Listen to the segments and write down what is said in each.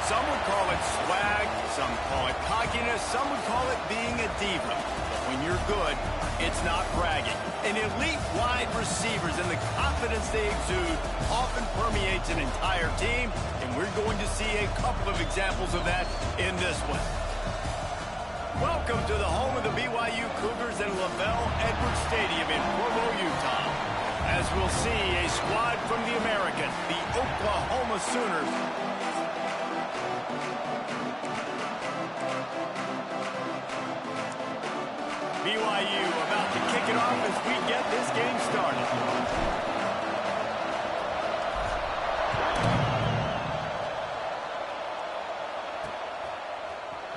Some would call it swag, some call it cockiness, some would call it being a diva. But when you're good, it's not bragging. And elite wide receivers and the confidence they exude often permeates an entire team, and we're going to see a couple of examples of that in this one. Welcome to the home of the BYU Cougars at LaVell Edwards Stadium in Provo, Utah. As we'll see a squad from the American, the Oklahoma Sooners. BYU about to kick it off as we get this game started.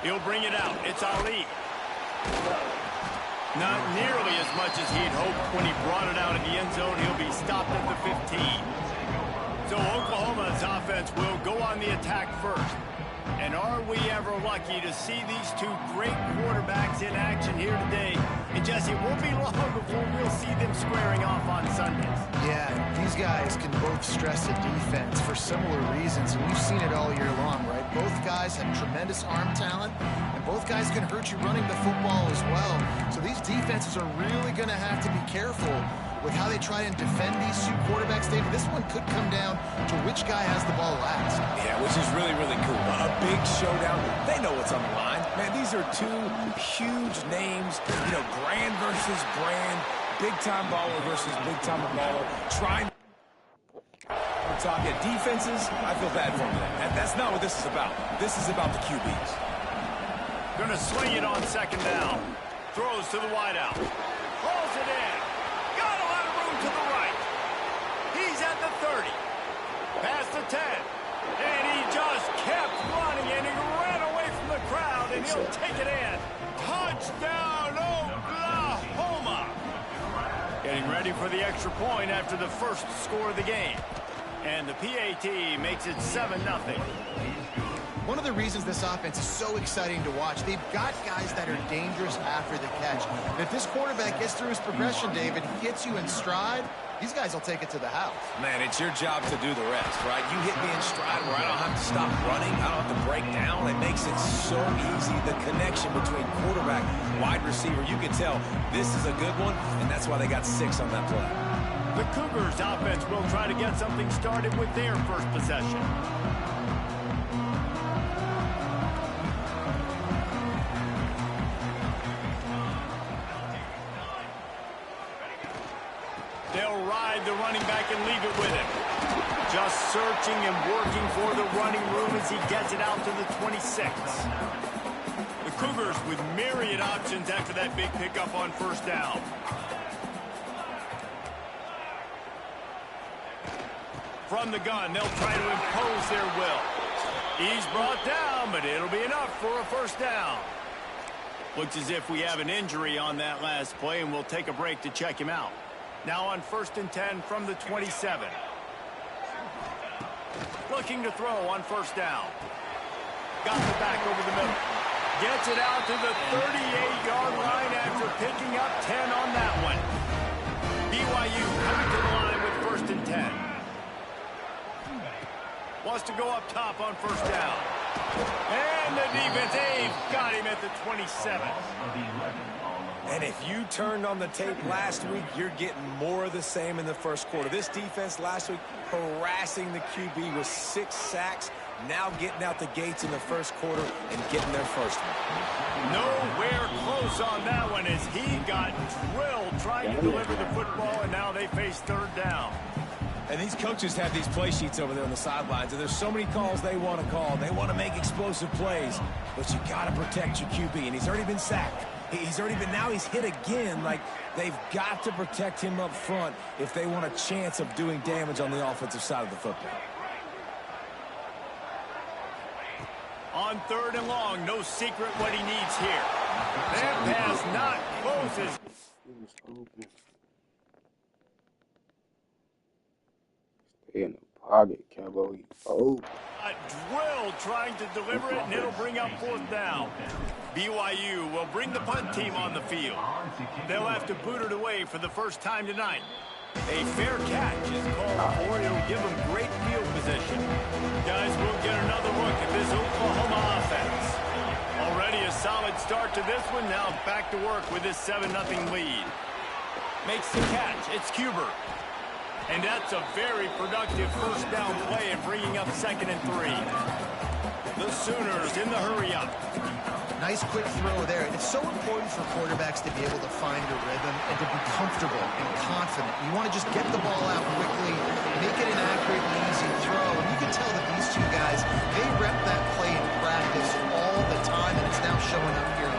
He'll bring it out. It's Ali. Not nearly as much as he'd hoped when he brought it out in the end zone. He'll be stopped at the 15. So Oklahoma's offense will go on the attack first. And are we ever lucky to see these two great quarterbacks in action here today? And Jesse, it won't be long before we'll see them squaring off on Sundays. Yeah, these guys can both stress the defense for similar reasons, and we've seen it all year long, right? Both guys have tremendous arm talent, and both guys can hurt you running the football as well. So these defenses are really going to have to be careful with how they try and defend these two quarterbacks, David. This one could come down to which guy has the ball last. Yeah, which is really, really cool. A big showdown. They know what's on the line. Man, these are two huge names. You know, brand versus brand. Big-time baller versus big-time baller. We're talking defenses. I feel bad for them. That's not what this is about. This is about the QBs. Gonna swing it on second down. Throws to the wideout. Hauls it in. Got a lot of room to the right. He's at the 30. Past the 10. And he just kept running, and he ran away from the crowd, and he'll take it in. Touchdown, Oklahoma! Getting ready for the extra point after the first score of the game. And the PAT makes it 7-0. One of the reasons this offense is so exciting to watch, they've got guys that are dangerous after the catch. And if this quarterback gets through his progression, David, gets you in stride, these guys will take it to the house. Man, it's your job to do the rest, right? You hit me in stride where I don't have to stop running. I don't have to break down. It makes it so easy. The connection between quarterback and wide receiver, you can tell this is a good one, and that's why they got 6 on that play. The Cougars offense will try to get something started with their first possession. They'll ride the running back and leave it with him. Just searching and working for the running room as he gets it out to the 26. The Cougars with myriad options after that big pickup on first down. From the gun, they'll try to impose their will. He's brought down, but it'll be enough for a first down. Looks as if we have an injury on that last play, and we'll take a break to check him out. Now on 1st and 10 from the 27. Looking to throw on first down. Got the back over the middle. Gets it out to the 38-yard line after picking up 10 on that one. BYU coming to the line with 1st and 10. Wants to go up top on first down. And the defense, they've got him at the 27. And if you turned on the tape last week, you're getting more of the same in the first quarter. This defense last week harassing the QB with 6 sacks, now getting out the gates in the first quarter and getting their first one. Nowhere close on that one as he got drilled trying to deliver the football, and now they face 3rd down. And these coaches have these play sheets over there on the sidelines, and there's so many calls they want to call. They want to make explosive plays, but you got to protect your QB, and he's already been sacked. He's already been, now he's hit again. Like, they've got to protect him up front if they want a chance of doing damage on the offensive side of the football. On 3rd and long, no secret what he needs here. That pass not closes. Stay in the pocket, Kevo. Drilled trying to deliver it, and it'll bring up 4th down. BYU will bring the punt team on the field. They'll have to boot it away for the first time tonight. A fair catch is called for. It'll give them great field position. Guys, we'll get another look at this Oklahoma offense. Already a solid start to this one. Now back to work with this 7-0 lead. Makes the catch. It's Cuber. And that's a very productive first down play and bringing up 2nd and 3. The Sooners in the hurry up. Nice quick throw there. It's so important for quarterbacks to be able to find a rhythm and to be comfortable and confident. You want to just get the ball out quickly, make it an accurate and easy throw. And you can tell that these two guys, they rep that play in practice all the time, and it's now showing up here.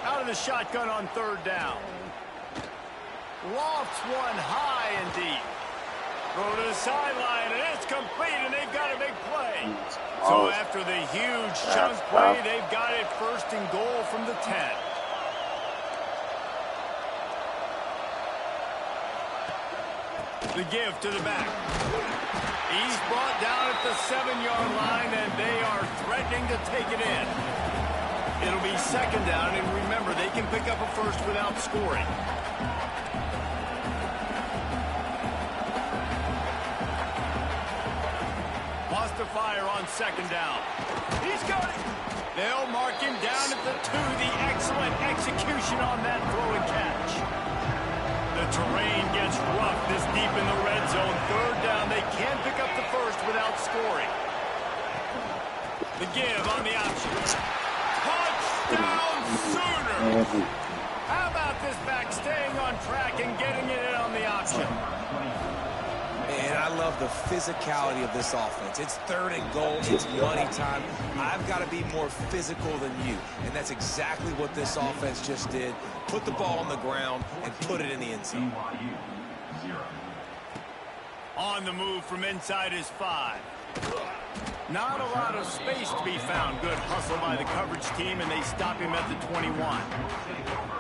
Out of the shotgun on 3rd down. Lofts one high and deep. Throw to the sideline, and it's complete, and they've got a big play. So after the huge chunk play, they've got it 1st and goal from the 10. The give to the back. He's brought down at the 7-yard line, and they are threatening to take it in. It'll be 2nd down, and remember, they can pick up a first without scoring. To fire on 2nd down. He's got it. They'll mark him down at the 2. The excellent execution on that throw and catch. The terrain gets rough this deep in the red zone. 3rd down. They can't pick up the first without scoring. The give on the option. Touchdown Sooners. How about this back staying on track and getting it in on the option? And I love the physicality of this offense. It's 3rd and goal. It's money time. I've got to be more physical than you. And that's exactly what this offense just did. Put the ball on the ground and put it in the end zone. On the move from inside his 5. Not a lot of space to be found. Good hustle by the coverage team, and they stop him at the 21.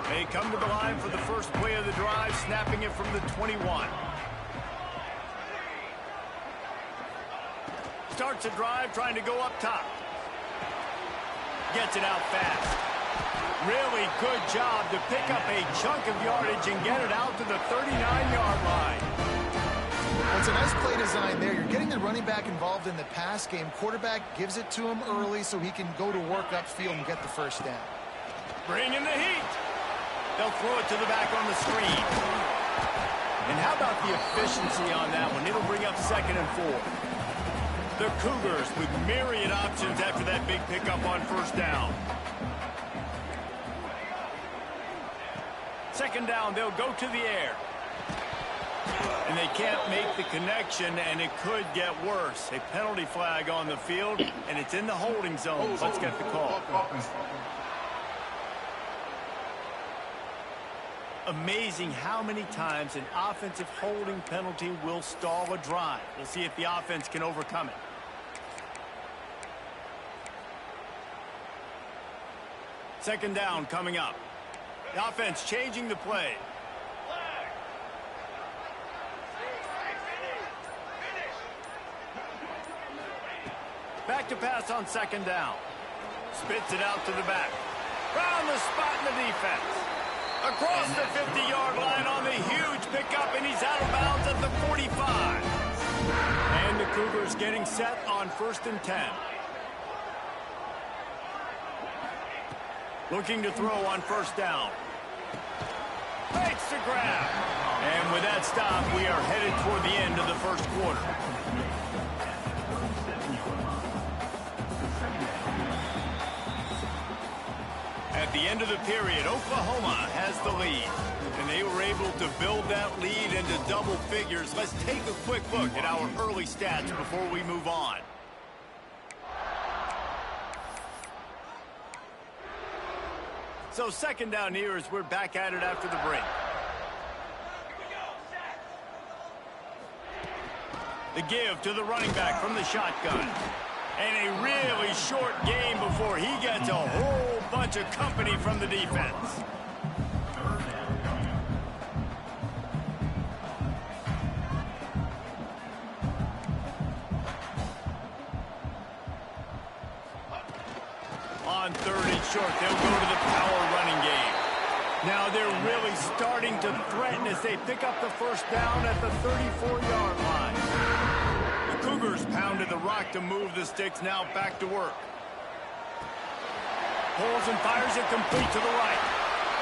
They come to the line for the first play of the drive, snapping it from the 21. Starts a drive trying to go up top. Gets it out fast. Really good job to pick up a chunk of yardage and get it out to the 39-yard line. Well, it's a nice play design there. You're getting the running back involved in the pass game. Quarterback gives it to him early so he can go to work upfield and get the first down. Bring in the heat. They'll throw it to the back on the screen. And how about the efficiency on that one? It'll bring up 2nd and 4. The Cougars with myriad options after that big pickup on 1st down. 2nd down, they'll go to the air. And they can't make the connection, and it could get worse. A penalty flag on the field, and it's in the holding zone. Let's get the call. Amazing how many times an offensive holding penalty will stall a drive. We'll see if the offense can overcome it. Second down coming up. The offense changing the play. Back to pass on 2nd down. Spits it out to the back. Round the spot in the defense. Across the 50-yard line on the huge pickup, and he's out of bounds at the 45. And the Cougars getting set on 1st and 10. Looking to throw on 1st down. Makes the grab. And with that stop, we are headed toward the end of the 1st quarter. At the end of the period, Oklahoma has the lead. And they were able to build that lead into double figures. Let's take a quick look at our early stats before we move on. So 2nd down here as we're back at it after the break. The give to the running back from the shotgun. And a really short game before he gets a whole bunch of company from the defense. On 3rd short. They'll go to the power running game. Now they're really starting to threaten as they pick up the first down at the 34-yard line. The Cougars pounded the rock to move the sticks. Now back to work. Pulls and fires it complete to the right.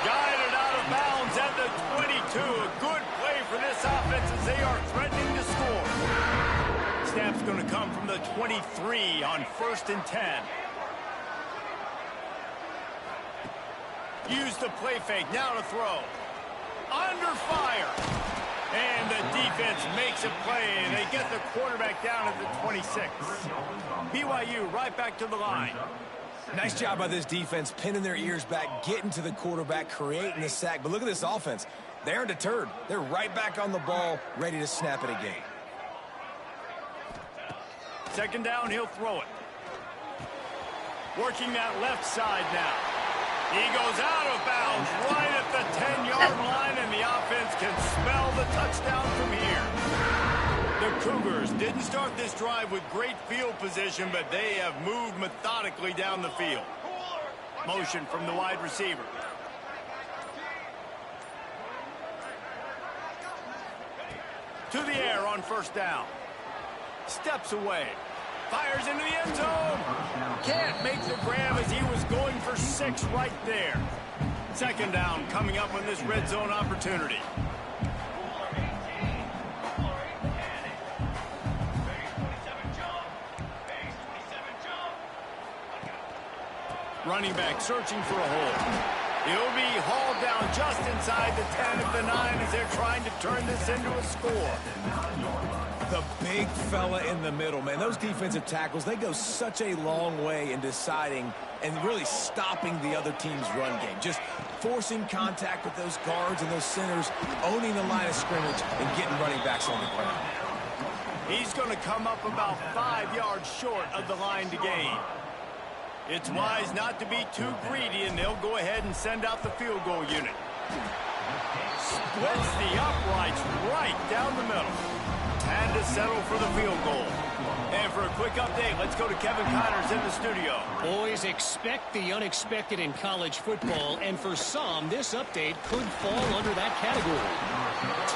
Guided out of bounds at the 22. A good play for this offense as they are threatening to score. Snap's going to come from the 23 on 1st and 10. Use the play fake. Now to throw. Under fire. And the defense makes a play. They get the quarterback down at the 26. BYU right back to the line. Nice job by this defense, pinning their ears back, getting to the quarterback, creating the sack. But look at this offense. They aren't deterred. They're right back on the ball, ready to snap it again. Second down, he'll throw it. Working that left side now. He goes out of bounds right at the 10-yard line, and the offense can smell the touchdown from here. The Cougars didn't start this drive with great field position, but they have moved methodically down the field. Motion from the wide receiver. To the air on first down. Steps away. Fires into the end zone. Can't make the grab as he was going for 6 right there. Second down coming up on this red zone opportunity. Running back searching for a hole. He'll be hauled down just inside the 10 of the 9 as they're trying to turn this into a score. The big fella in the middle, man. Those defensive tackles, they go such a long way in deciding and really stopping the other team's run game. Just forcing contact with those guards and those centers, owning the line of scrimmage, and getting running backs on the ground. He's going to come up about 5 yards short of the line to gain. It's wise not to be too greedy, and they'll go ahead and send out the field goal unit. Splits the uprights right down the middle. Had to settle for the field goal. And for a quick update, let's go to Kevin Connors in the studio. Boys, expect the unexpected in college football, and for some, this update could fall under that category.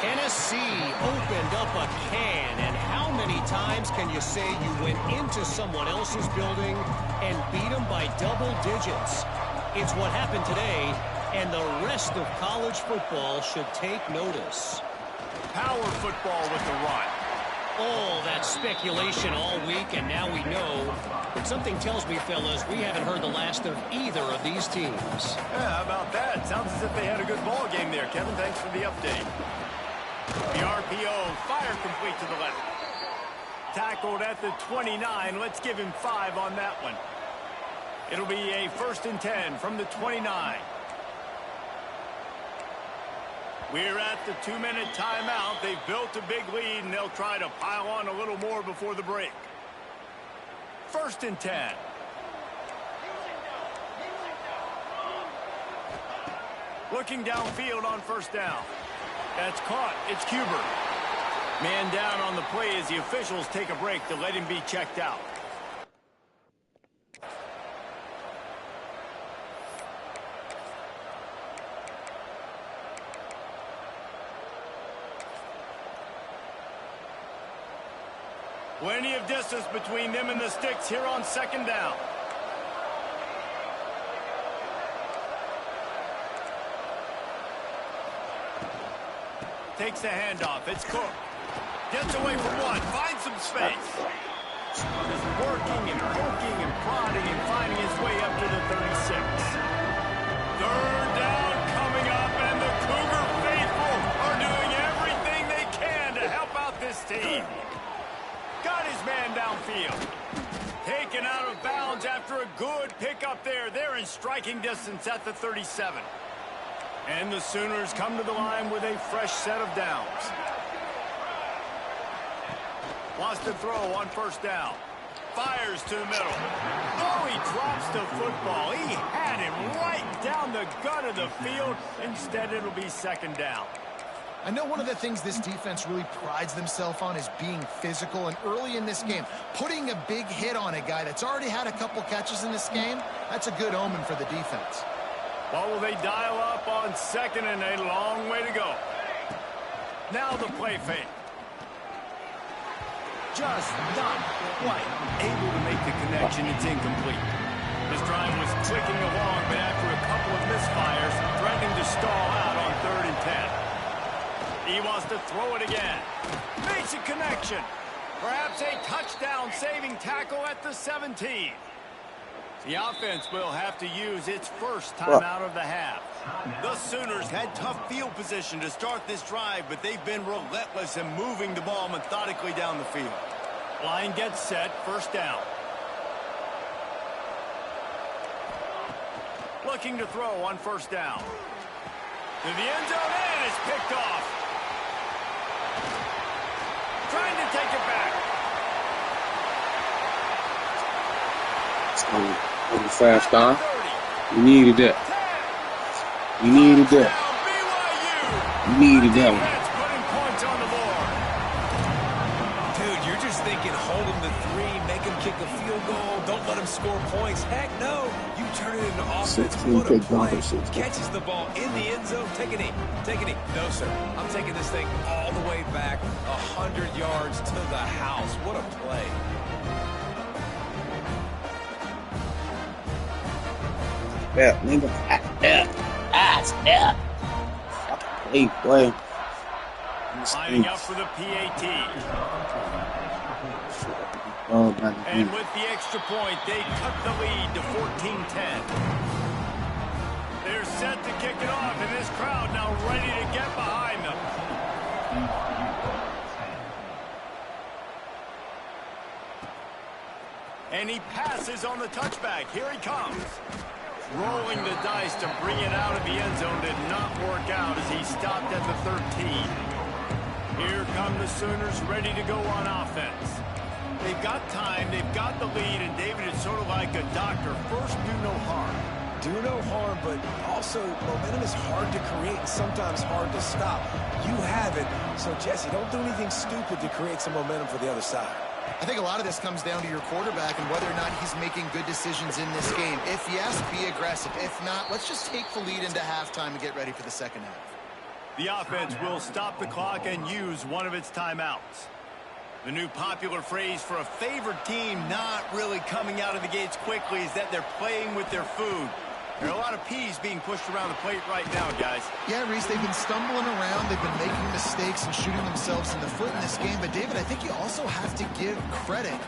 Tennessee opened up a can, and how many times can you say you went into someone else's building and beat them by double digits? It's what happened today, and the rest of college football should take notice. Power football with the run. All that speculation all week, and now we know. But something tells me, fellas, we haven't heard the last of either of these teams. Yeah, how about that? Sounds as if they had a good ball game there. Kevin, thanks for the update. The RPO, fire complete to the left. Tackled at the 29. Let's give him 5 on that one. It'll be a 1st and 10 from the 29. We're at the 2-minute timeout. They've built a big lead, and they'll try to pile on a little more before the break. 1st and 10. Looking downfield on first down. That's caught. It's Cuber. Man down on the play as the officials take a break to let him be checked out. Plenty of distance between them and the sticks here on second down. Takes the handoff. It's Cook. Gets away from one. Finds some space. Just working and poking and prodding and finding his way up to the 36. Third down coming up, and the Cougar faithful are doing everything they can to help out this team. Got his man downfield. Taken out of bounds after a good pickup there. They're in striking distance at the 37. And the Sooners come to the line with a fresh set of downs. Wants to throw on first down. Fires to the middle. Oh, he drops the football. He had him right down the gut of the field. Instead, it'll be second down. I know one of the things this defense really prides themselves on is being physical, and early in this game, putting a big hit on a guy that's already had a couple catches in this game, that's a good omen for the defense. Well, will they dial up on 2nd and a long way to go? Now the play fake. Just not quite able to make the connection. It's incomplete. This drive was clicking along, but after a couple of misfires, threatening to stall out on 3rd and 10. He wants to throw it again. Makes a connection. Perhaps a touchdown-saving tackle at the 17. The offense will have to use its first timeout of the half. The Sooners had tough field position to start this drive, but they've been relentless in moving the ball methodically down the field. Line gets set, 1st down. Looking to throw on 1st down. To the end zone, and it's picked off. Trying to take it back. It's going to fast start. You needed that. You needed that. You needed that one. Putting points on the board. Dude, you're just thinking hold him to 3, make him kick a field goal, don't let him score points. Heck no. You turn it into offense. 16 Put a take play, one, 16. catches the ball in the end zone. Take a knee. Take a knee. No, sir. I'm taking this thing all the way back 100 yards to the house. What a play. Yeah, nigga. Yeah. Hey, boy. Lining up for the PAT. Oh, and with the extra point, they cut the lead to 14-10. They're set to kick it off, and this crowd now ready to get behind them. And he passes on the touchback. Here he comes. Rolling the dice to bring it out of the end zone did not work out as he stopped at the 13. Here come the Sooners ready to go on offense. They've got time, they've got the lead, and David, it's sort of like a doctor. First, do no harm. Do no harm, but also momentum is hard to create and sometimes hard to stop. You have it, so Jesse, don't do anything stupid to create some momentum for the other side. I think a lot of this comes down to your quarterback and whether or not he's making good decisions in this game. If yes, be aggressive. If not, let's just take the lead into halftime and get ready for the second half. The offense will stop the clock and use one of its timeouts. The new popular phrase for a favored team not really coming out of the gates quickly is that they're playing with their food. There are a lot of peas being pushed around the plate right now, guys. Yeah, Reese, they've been stumbling around. They've been making mistakes and shooting themselves in the foot in this game. But, David, I think you also have to give credit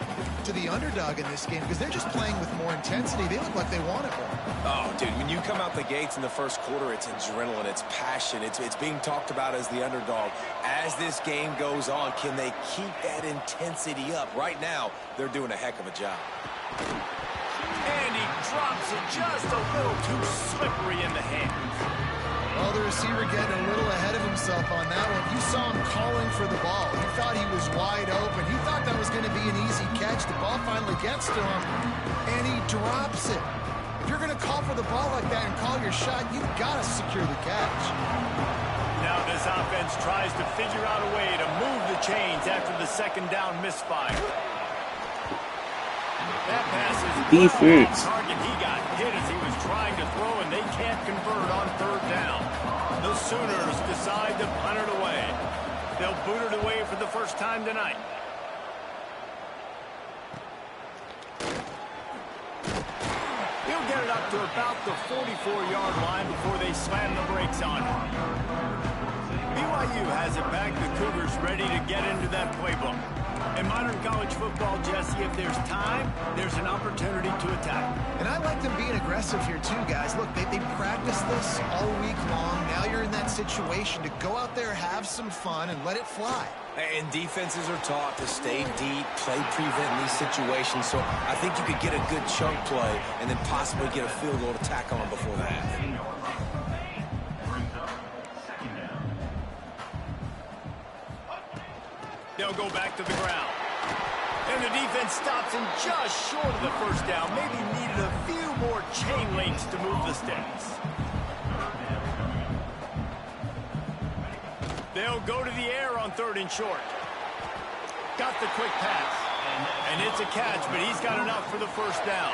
to the underdog in this game because they're just playing with more intensity. They look like they want it more. Oh, dude, when you come out the gates in the first quarter, it's adrenaline, it's passion, it's being talked about as the underdog. As this game goes on, can they keep that intensity up? Right now, they're doing a heck of a job. And he drops it just a little too slippery in the hands. Well, the receiver getting a little ahead of himself on that one. You saw him calling for the ball. He thought he was wide open. He thought that was going to be an easy catch. The ball finally gets to him, and he drops it. If you're going to call for the ball like that and call your shot, you've got to secure the catch. Now this offense tries to figure out a way to move the chains after the second down misfire. That pass is defense. Target. He got hit as he was trying to throw, and they can't convert on 3rd down. The Sooners decide to punt it away. They'll boot it away for the first time tonight. He'll get it up to about the 44-yard line before they slam the brakes on it. BYU has it back. The Cougars ready to get into that playbook. In modern college football, Jesse, if there's time, there's an opportunity to attack. And I like them being aggressive here too, guys. Look, they practiced this all week long. Now you're in that situation to go out there, have some fun, and let it fly. And defenses are taught to stay deep, play prevent in these situations. So I think you could get a good chunk play and then possibly get a field goal to tack on before the half. They'll go back to the ground. And the defense stops him just short of the first down. Maybe needed a few more chain links to move the sticks. They'll go to the air on 3rd and short. Got the quick pass. And it's a catch, but he's got enough for the first down.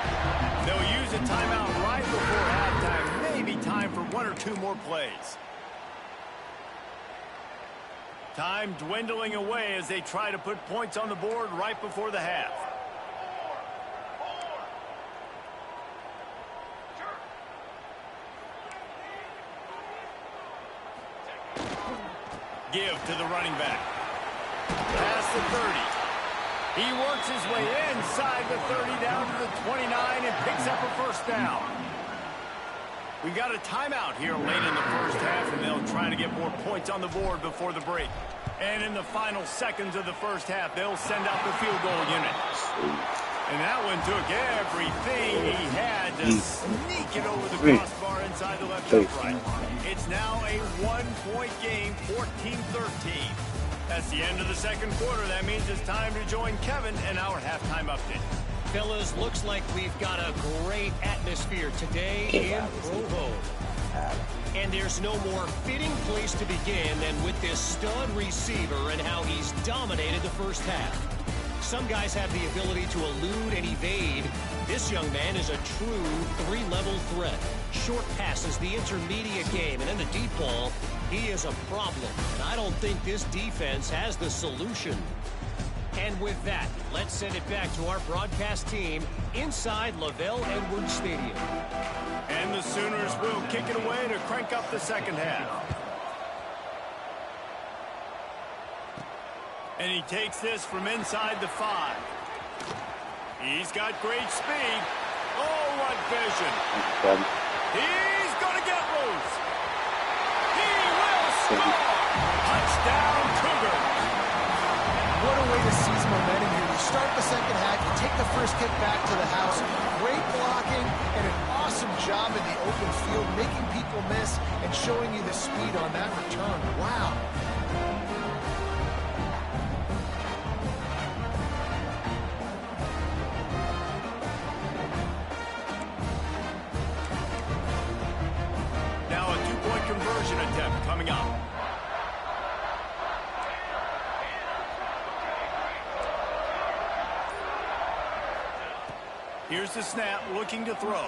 They'll use a timeout right before halftime. Maybe time for 1 or 2 more plays. Time dwindling away as they try to put points on the board right before the half. Give to the running back. Past the 30. He works his way inside the 30 down to the 29 and picks up a first down. We got a timeout here late in the first half, and they'll try to get more points on the board before the break. And in the final seconds of the first half, they'll send out the field goal unit. And that one took everything he had to sneak it over the crossbar inside the left upright. It's now a 1-point game, 14-13. That's the end of the second quarter. That means it's time to join Kevin and our halftime update. Fellas, looks like we've got a great atmosphere today in Provo. And there's no more fitting place to begin than with this stud receiver and how he's dominated the first half. Some guys have the ability to elude and evade. This young man is a true 3-level threat. Short passes, the intermediate game, and then the deep ball. He is a problem, and I don't think this defense has the solution. And with that, let's send it back to our broadcast team inside Lavelle Edwards Stadium. And the Sooners will kick it away to crank up the second half. And he takes this from inside the 5. He's got great speed. Oh, what vision. He's going to get loose. He will score. Touchdown, Cougar. What a way to seize momentum here. You start the second half, you take the first kick back to the house. Great blocking and an awesome job in the open field, making people miss and showing you the speed on that return. Wow. Now a 2-point conversion attempt coming up. Here's the snap, looking to throw.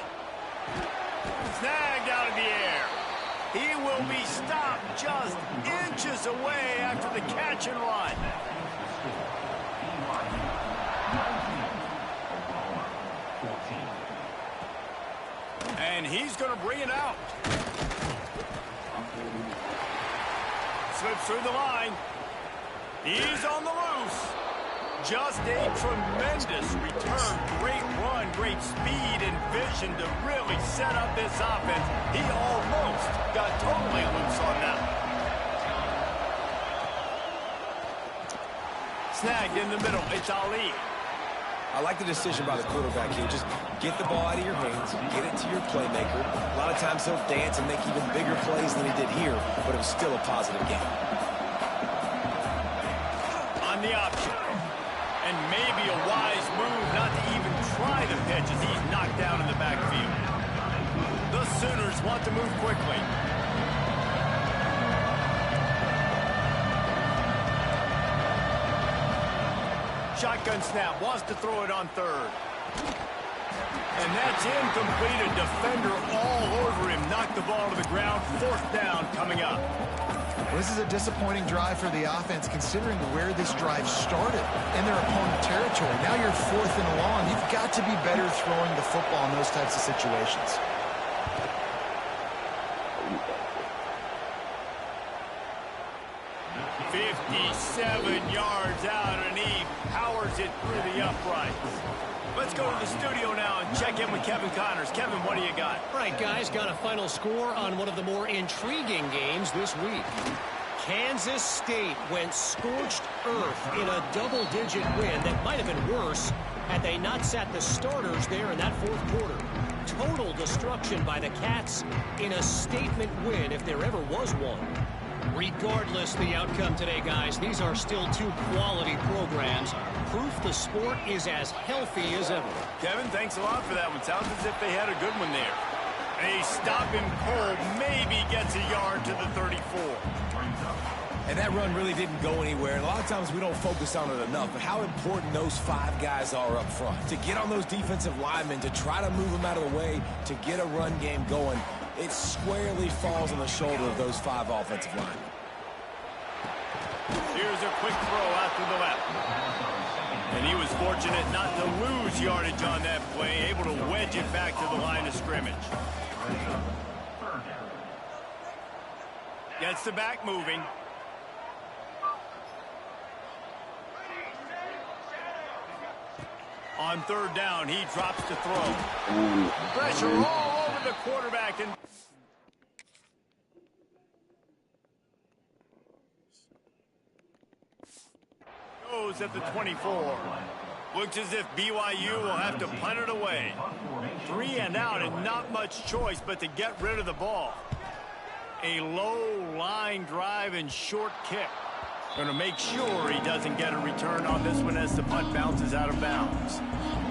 Snagged out of the air. He will be stopped just inches away after the catch and run. And he's going to bring it out. Slips through the line. He's on the loose. Just a tremendous return. Great run, great speed and vision to really set up this offense. He almost got totally loose on that. Snagged in the middle. It's Ali. I like the decision by the quarterback here. Just get the ball out of your hands, get it to your playmaker. A lot of times he'll dance and make even bigger plays than he did here, but it was still a positive game. On the option. And maybe a wise move not to even try the pitch as he's knocked down in the backfield. The Sooners want to move quickly. Shotgun snap, wants to throw it on 3rd. And that's incomplete. A defender all over him. Knocked the ball to the ground. 4th down coming up. This is a disappointing drive for the offense considering where this drive started in their opponent territory. Now you're 4th and long. You've got to be better throwing the football in those types of situations. "57 yards out, and he powers it through the uprights." Let's go to the studio now and check in with Kevin Connors. Kevin, what do you got? All right, guys, got a final score on one of the more intriguing games this week. Kansas State went scorched earth in a double-digit win that might have been worse had they not sat the starters there in that 4th quarter. Total destruction by the Cats in a statement win if there ever was one. Regardless the outcome today, guys, these are still 2 quality programs. Proof the sport is as healthy as ever. Kevin, thanks a lot for that one. Sounds as if they had a good one there. They stop him cold, maybe gets a yard to the 34. And that run really didn't go anywhere. And a lot of times we don't focus on it enough, but how important those 5 guys are up front. To get on those defensive linemen, to try to move them out of the way, to get a run game going, it squarely falls on the shoulder of those 5 offensive linemen. Here's a quick throw out to the left. And he was fortunate not to lose yardage on that play, able to wedge it back to the line of scrimmage. Gets the back moving. On 3rd down, he drops to throw. Pressure all over the quarterback. And goes at the 24. Looks as if BYU will have to punt it away. 3 and out and not much choice but to get rid of the ball. A low line drive and short kick. Going to make sure he doesn't get a return on this one as the punt bounces out of bounds.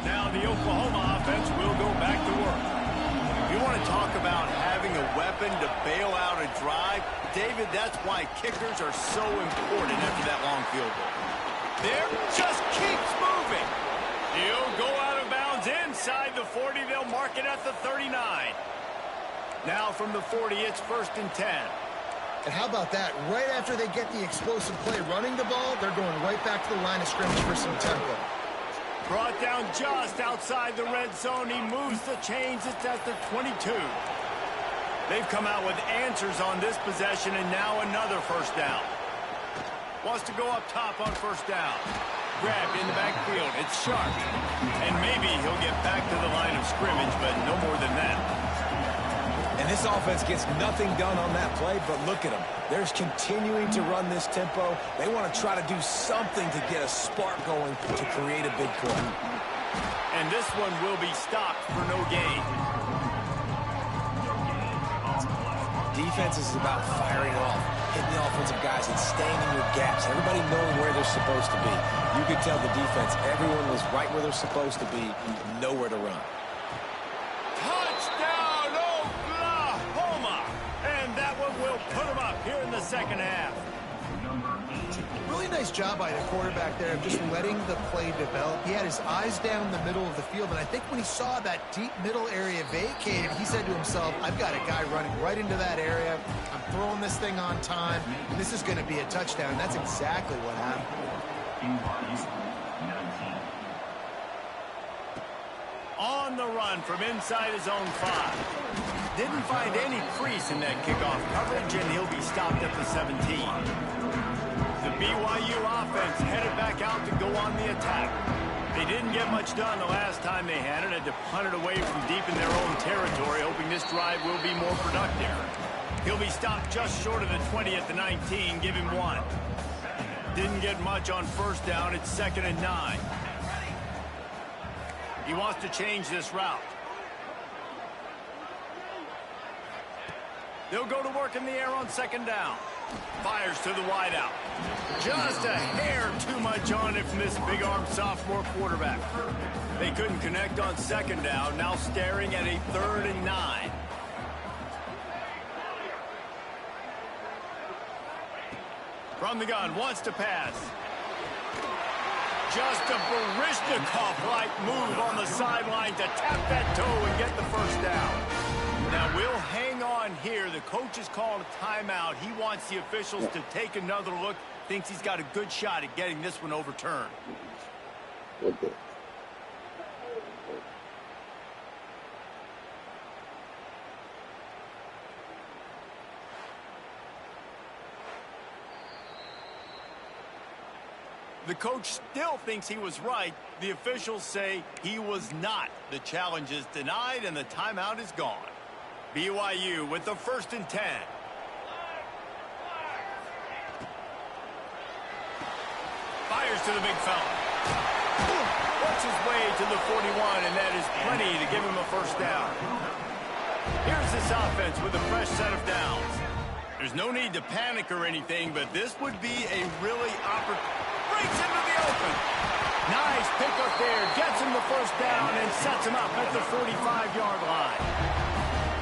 Now the Oklahoma offense will go back to work. You want to talk about having a weapon to bail out a drive? David, that's why kickers are so important after that long field goal. There, just keeps moving. He'll go out of bounds inside the 40. They'll mark it at the 39. Now from the 40, it's 1st and 10. And how about that? Right after they get the explosive play running the ball, they're going right back to the line of scrimmage for some tempo. Brought down just outside the red zone. He moves the chains. It's at the 22. They've come out with answers on this possession, and now another 1st down. Wants to go up top on 1st down. Grabbed in the backfield. It's sharp. And maybe he'll get back to the line of scrimmage, but no more than that. And this offense gets nothing done on that play, but look at them. They're continuing to run this tempo. They want to try to do something to get a spark going to create a big play. And this one will be stopped for no gain. Defense is about firing off, hitting the offensive guys and staying in your gaps. Everybody knowing where they're supposed to be. You could tell the defense, everyone was right where they're supposed to be, nowhere to run. Touchdown, Oklahoma! And that one will put them up here in the 2nd half. Really nice job by the quarterback there of just letting the play develop. He had his eyes down the middle of the field, and I think when he saw that deep middle area vacated, he said to himself, I've got a guy running right into that area. I'm throwing this thing on time, and this is going to be a touchdown. And that's exactly what happened. On the run from inside his own 5. Didn't find any crease in that kickoff coverage, and he'll be stopped at the 17. The BYU offense headed back out to go on the attack. They didn't get much done the last time they had it. Had to punt it away from deep in their own territory, hoping this drive will be more productive. He'll be stopped just short of the 20 at the 19. Give him 1. Didn't get much on 1st down. It's 2nd and 9. He wants to change this route. They'll go to work in the air on 2nd down. Fires to the wideout. Just a hair too much on it from this big-armed sophomore quarterback. They couldn't connect on 2nd down. Now staring at a 3rd and 9. From the gun, wants to pass. Just a Baryshnikov-like move on the sideline to tap that toe and get the 1st down. Now we'll hang on here. The coach has called a timeout. He wants the officials to take another look. Thinks he's got a good shot at getting this one overturned. Okay. The coach still thinks he was right. The officials say he was not. The challenge is denied and the timeout is gone. BYU with the 1st and 10. Fires to the big fella. Works his way to the 41, and that is plenty to give him a 1st down. Here's this offense with a fresh set of downs. There's no need to panic or anything, but this would be a really breaks into the open. Nice pickup there. Gets him the 1st down and sets him up at the 45-yard line.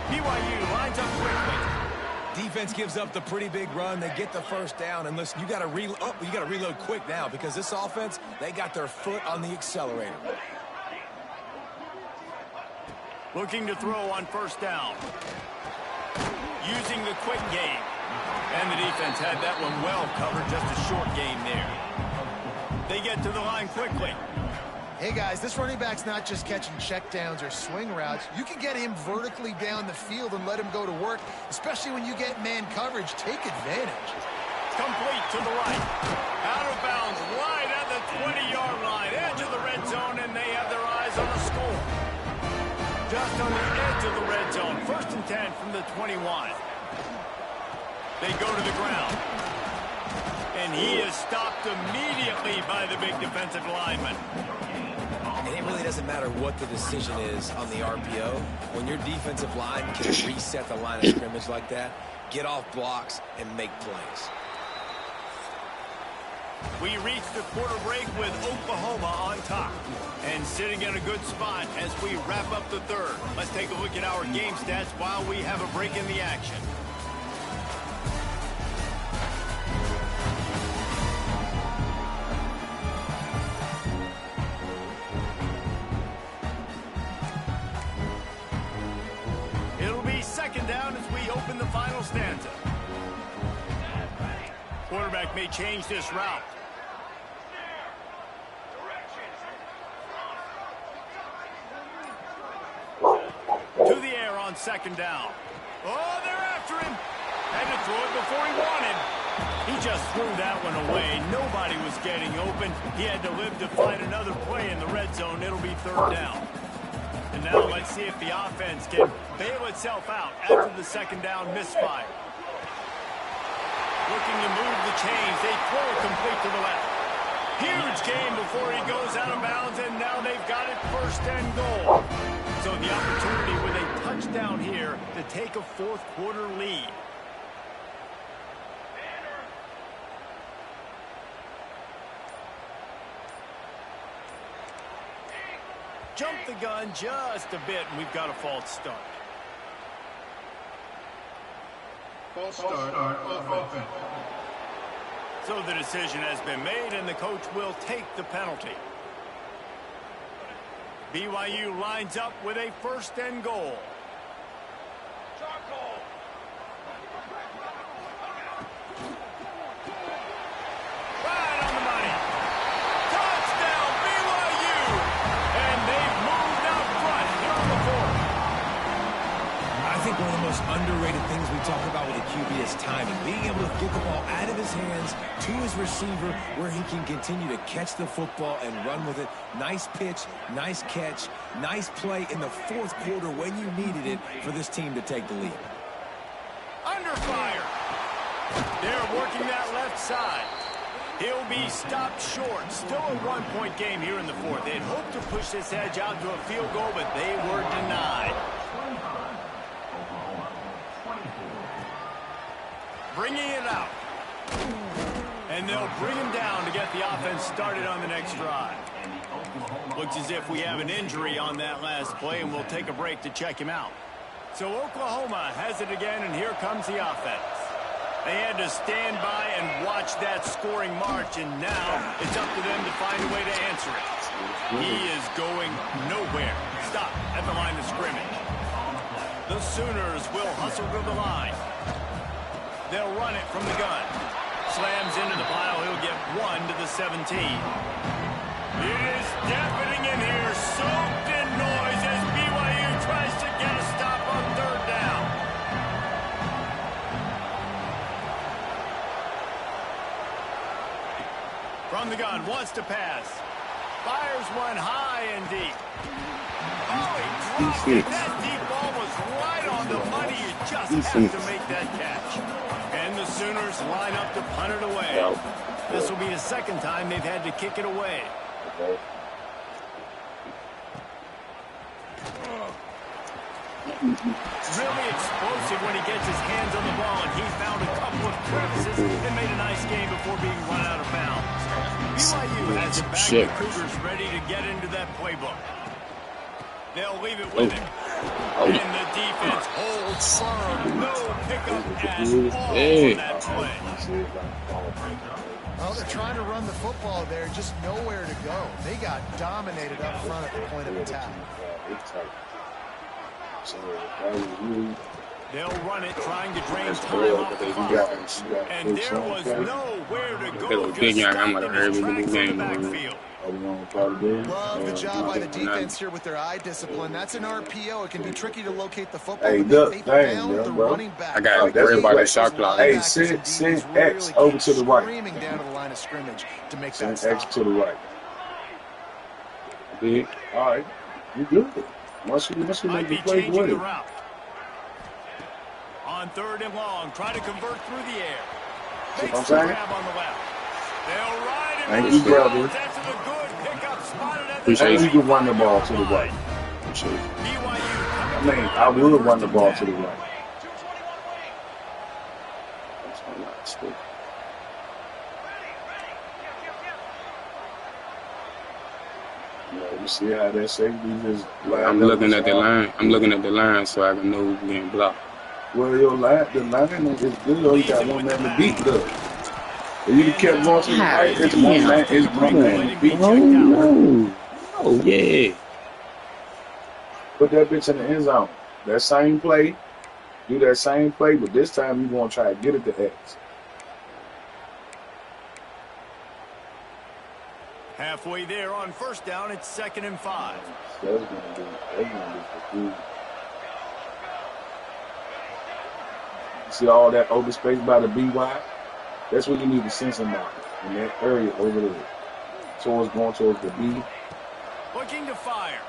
BYU lines up quickly. Defense gives up the pretty big run. They get the first down. And listen, you got to reload quick now because this offense, they got their foot on the accelerator. Looking to throw on first down. Using the quick game. And the defense had that one well covered. Just a short game there. They get to the line quickly. Hey, guys, this running back's not just catching checkdowns or swing routes. You can get him vertically down the field and let him go to work, especially when you get man coverage. Take advantage. Complete to the right. Out of bounds, right at the 20-yard line. Edge of the red zone, and they have their eyes on the score. Just on the edge of the red zone. 1st and 10 from the 21. They go to the ground. And he is stopped immediately by the big defensive lineman. And it really doesn't matter what the decision is on the RPO. When your defensive line can reset the line of scrimmage like that, get off blocks and make plays. We reach the quarter break with Oklahoma on top. And sitting in a good spot as we wrap up the third. Let's take a look at our game stats while we have a break in the action. Second down as we open the final stanza. Quarterback may change this route. To the air on second down. Oh, they're after him. Had to throw it before he wanted. He just threw that one away. Nobody was getting open. He had to live to find another play in the red zone. It'll be third down. And now let's see if the offense can bail itself out after the second down misfire. Looking to move the chains. They throw it complete to the left. Huge game before he goes out of bounds, and now they've got it 1st and goal. So the opportunity with a touchdown here to take a 4th quarter lead. Jump the gun just a bit, and we've got a false start. False start on offense. So the decision has been made, and the coach will take the penalty. BYU lines up with a 1st and goal. Right on the money. Touchdown, BYU! And they've moved out front here on the 4th. I think one of the most underrated things we talk about with a QB is timing. Being able to get the ball out of his hands to his receiver where he can continue to catch the football and run with it. Nice pitch, nice catch, nice play in the 4th quarter when you needed it for this team to take the lead. Under fire. They're working that left side. He'll be stopped short. Still a 1-point game here in the 4th. They'd hoped to push this edge out to a field goal, but they were denied. Bringing it out. And they'll bring him down to get the offense started on the next drive. Looks as if we have an injury on that last play, and we'll take a break to check him out. So Oklahoma has it again, and here comes the offense. They had to stand by and watch that scoring march, and now it's up to them to find a way to answer it. He is going nowhere. Stop at the line of scrimmage. The Sooners will hustle to the line. They'll run it from the gun. Slams into the pile. He'll get 1 to the 17. It is deafening in here, soaked in noise as BYU tries to get a stop on 3rd down. From the gun, wants to pass. Fires one high and deep. Oh, he dropped it. That deep ball was right on the money. You just have to make that catch. And the Sooners line up to punt it away. This will be the 2nd time they've had to kick it away. Really explosive when he gets his hands on the ball, and he found a couple of crevices and made a nice game before being run out of bounds. BYU has it back. The Cougars ready to get into that playbook. They'll leave it with him. And the defense holds firm. No pickup pass all Hey. on that play. Well, they're trying to run the football there, just nowhere to go. They got dominated up front at the point of attack. They'll run it, trying to drain time off the clock. And there was nowhere to go. Just stopped in his tracks in the backfield. Love the job by the defense here with their eye discipline. That's an RPO. It can be tricky to locate the football. Hey, They look, found dang, the bro. running back. I got to worry about that shot clock. Hey, send X over to the right. Screaming down to the line of scrimmage to make Send that X stop. to the right. Big. All right, you good. Once you Might make be the play, changing win the it. route. On 3rd and long, try to convert through the air. See what I'm Makes the saying? grab on the left. They'll ride him. Thank in you, the brother. field. That's a good pickup, spotted at the Appreciate And you can run the ball to the 25-yard right. line. Appreciate it. BYU. I mean, I will run the ball to the right. That's a lot of stuff. You see how that safety just I'm looking at the line. I'm looking at the line so I can know who's being blocked. Well, the line is good. You got one man to beat good. If you kept going to the right, it's one man. It's one man to beat. Oh, yeah. Put that bitch in the end zone. That same play, do that same play, but this time you want to try to get it to X. Halfway there on 1st down, it's 2nd and 5. That's gonna be good. You see all that open space by the BY? That's what you need to send somebody in that area over there. Towards going towards the B. Looking to fire.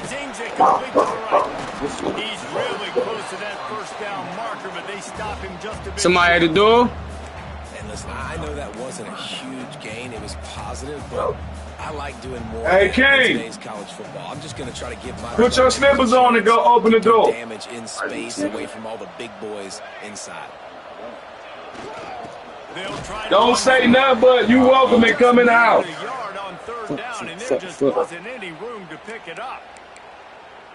Zings it complete to the right. He's really close to that 1st down marker, but they stop him just a bit. Somebody at the door? And listen, I know that wasn't a huge gain. It was positive, but I like doing more Hey, in King. today's college football. I'm just going to try to give my Put your slippers on and go open the door. damage in space away from all the big boys inside. Don't say nothing, but you welcome and come in the house. Yard on 3rd down, and there just wasn't any room to pick it up.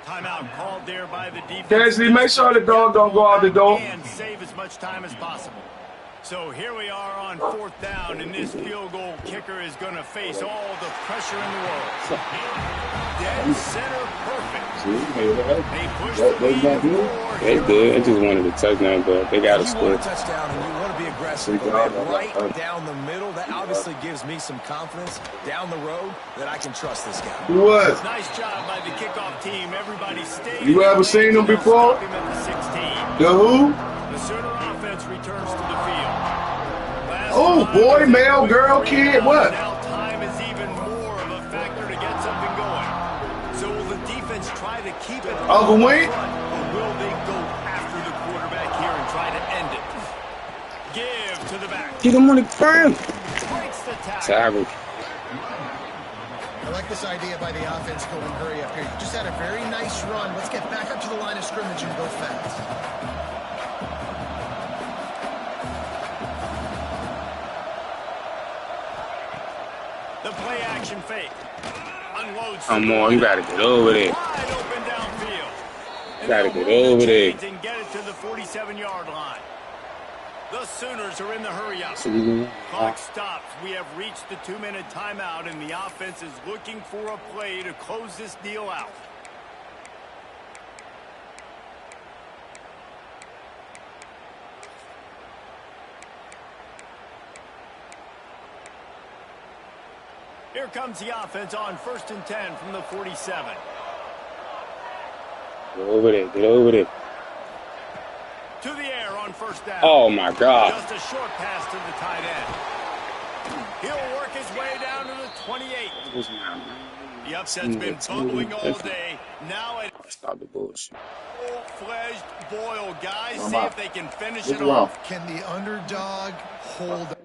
Timeout called there by the defense. Casey, make sure the dog don't go out the door. And save as much time as possible. So here we are on 4th down, and this field goal kicker is going to face all the pressure in the world. Dead center perfect. They push the lead forward. They good. I just wanted a touchdown, but they got to You score. want a touchdown and you want to be aggressive, but man, right down the middle, that obviously gives me some confidence down the road that I can trust this guy. What? Nice job by the kickoff team. Everybody stayed. You ever seen them before? Stop him at the 16. The who? The Sooner offense returns to the field. Oh, boy, male, girl, kid, what? Now time is even more of a factor to get something going. So will the defense try to keep it Uncle Wink? or will they go after the quarterback here and try to end it? Give to the back. Get him on the ground. Breaks the tackle. Tackle. I like this idea by the offense going hurry up here. You just had a very nice run. Let's get back up to the line of scrimmage and go fast. The play action fake. Unloads. Come on, you got to get over there. Wide open downfield. And Gotta they'll get move over the there. chains and get it to the 47-yard line. The Sooners are in the hurry up. Clock stops. We have reached the 2-minute timeout, and the offense is looking for a play to close this deal out. Here comes the offense on 1st and 10 from the 47. Get over there. Get over there. To the air on 1st down. Oh, my God. Just a short pass to the tight end. He'll work his way down to the 28. The upset's been bubbling all day. Now it Stop the bullshit. full-fledged boil, guys. See if they can finish it off. Can the underdog hold?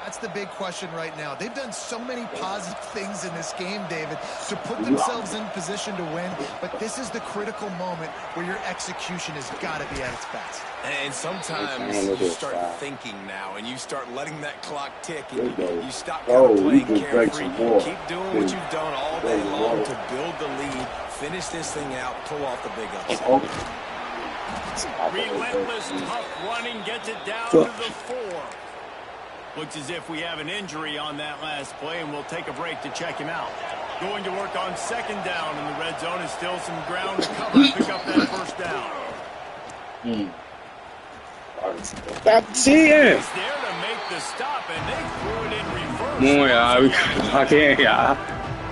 That's the big question right now. They've done so many positive things in this game, David, to put themselves in position to win, but this is the critical moment where your execution has got to be at its best. And sometimes you start thinking now, and you start letting that clock tick, and you stop kind of playing carefree. Keep doing what you've done all day long to build the lead, finish this thing out, pull off the big upset. Relentless, tough running gets it down to the 4. Looks as if we have an injury on that last play, and we'll take a break to check him out. Going to work on second down, and the red zone is still some ground to cover to pick up that first down. That's it. He's there to make the stop, and they threw it in reverse. Come on, y'all.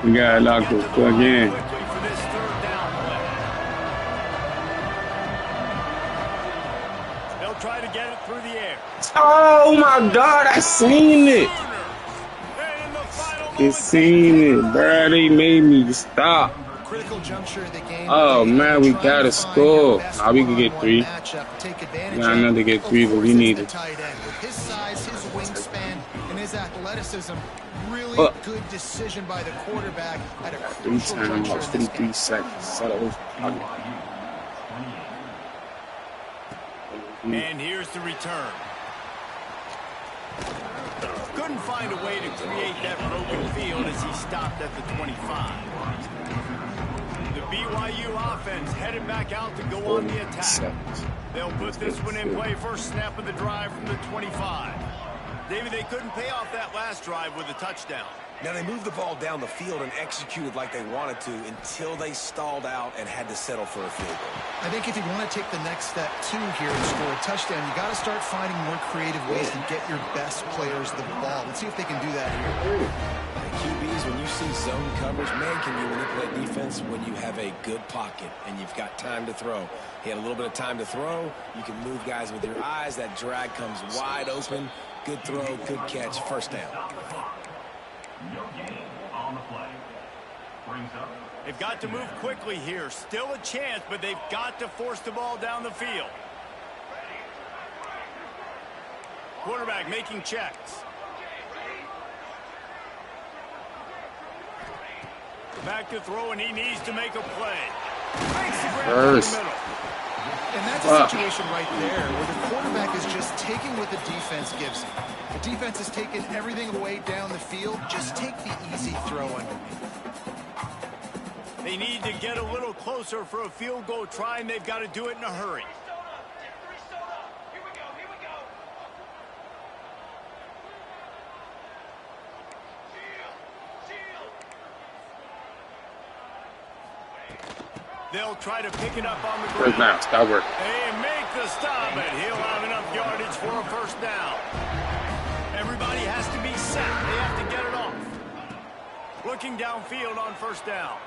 We got to lock this plug in. Quickly for this third down play. They'll try to get it through the air. Oh my God, I seen it. I seen it, bro. They made me stop. Critical juncture of the game. Oh man, we gotta score. We can get 3. Got another get 3, but we need it. With his size, his wingspan, and his athleticism, really good decision by the quarterback at a crucial juncture. 53 seconds. And here's the return. Couldn't find a way to create that broken field as he stopped at the 25. The BYU offense headed back out to go on the attack. They'll put this one in play first snap of the drive from the 25. David, they couldn't pay off that last drive with a touchdown. Now, they moved the ball down the field and executed like they wanted to until they stalled out and had to settle for a field goal. I think if you want to take the next step, too, here and score a touchdown, you got to start finding more creative ways to get your best players the ball. Let's see if they can do that here. QBs, when you see zone coverage, man, can you manipulate defense when you have a good pocket and you've got time to throw. He had a little bit of time to throw. You can move guys with your eyes. That drag comes wide open. Good throw, good catch, first down. They've got to move quickly here. Still a chance, but they've got to force the ball down the field. Quarterback making checks. Back to throw, and he needs to make a play. Makes the grab in the middle. And that's a situation right there where the quarterback is just taking what the defense gives him. The defense has taken everything away down the field. Just take the easy throw underneath. They need to get a little closer for a field goal try, and they've got to do it in a hurry. They'll try to pick it up on the ground. They make the stop, and he'll have enough yardage for a first down. Everybody has to be set. They have to get it off. Looking downfield on first down.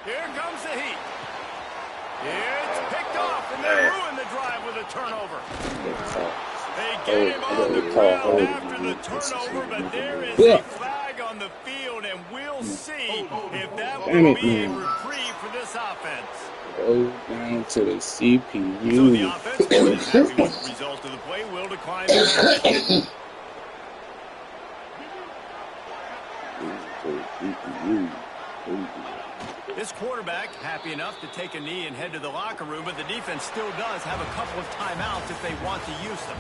Here comes the heat. It's picked off, and they ruin the drive with a turnover. They get him on the ground after the turnover, but there is a flag on the field, and we'll see if that will be a reprieve for this offense. Go down to the CPU. So the offense, happy with the result of the play, will decline the match. This quarterback happy enough to take a knee and head to the locker room, but the defense still does have a couple of timeouts if they want to use them.